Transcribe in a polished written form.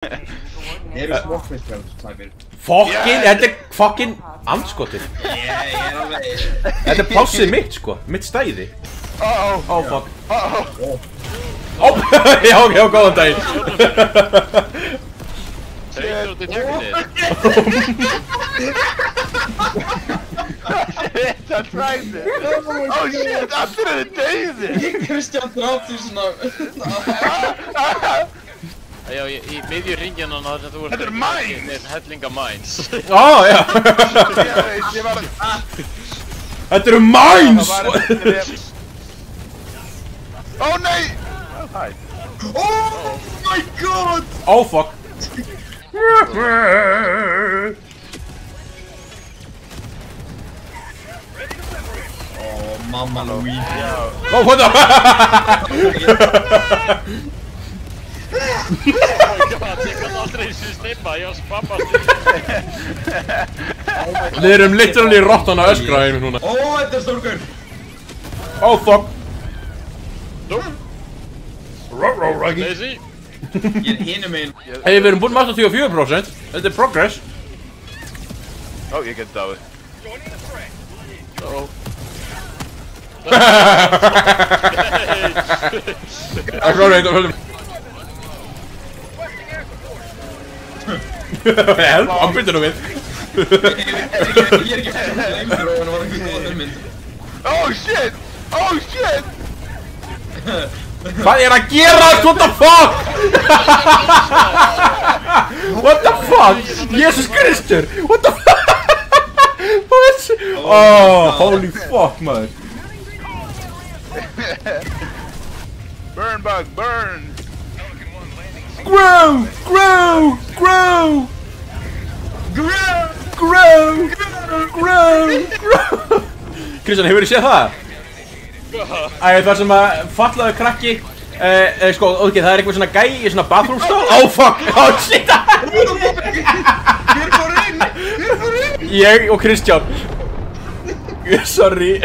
Eru smokkfiskar, Sæbjörn? Fokkin, þetta er fokkin andskotið. Ég er alveg... Þetta er plássið mitt sko, mitt stæði. Oh fuck. Já, góðan daginn. Þreytur út í tjöknið. Það træði. Oh shit, allir eru dauðir. Kristján drátti svona... Já, í miðjur ringin hann þar sem þú ert... Þetta eru mines! Hellinga mines. Ó, já. Ég var... Þetta eru mines! Oh nei! Hæ. Oh my god! Oh fuck. Oh, mamma Louise. Oh, what the... Oh my god, ég kann aldrei þessu snimma, ég var svo pappa Við erum literally rottan að öskra heim núna. Ó, þetta er stórkur! Oh fuck. Lazy. Ég er hinum einn. Hey, við erum búin með 84%. Þetta er progress. Ó, ég get dáið. Vel, hann byrja nú við. Ég er ekki lengur og hann var ekki góða þeim mynd. Oh shit! Oh shit! Hvað er að gerast? What the fuck? What the fuck? Jesus Kristur! What the fuck? Oh, holy fuck, maður. Burn bug, burn! Grow! Grow! Grow! Grow! Grow! Grow! Grow! Kristján, hefur þið séð það? Það sem að fallaðu krakki sko, ok, það er eitthvað svona gæi í svona bathroom stall. Oh fuck! Oh shit! Hver fór inn? Ég og Kristján. Sorry.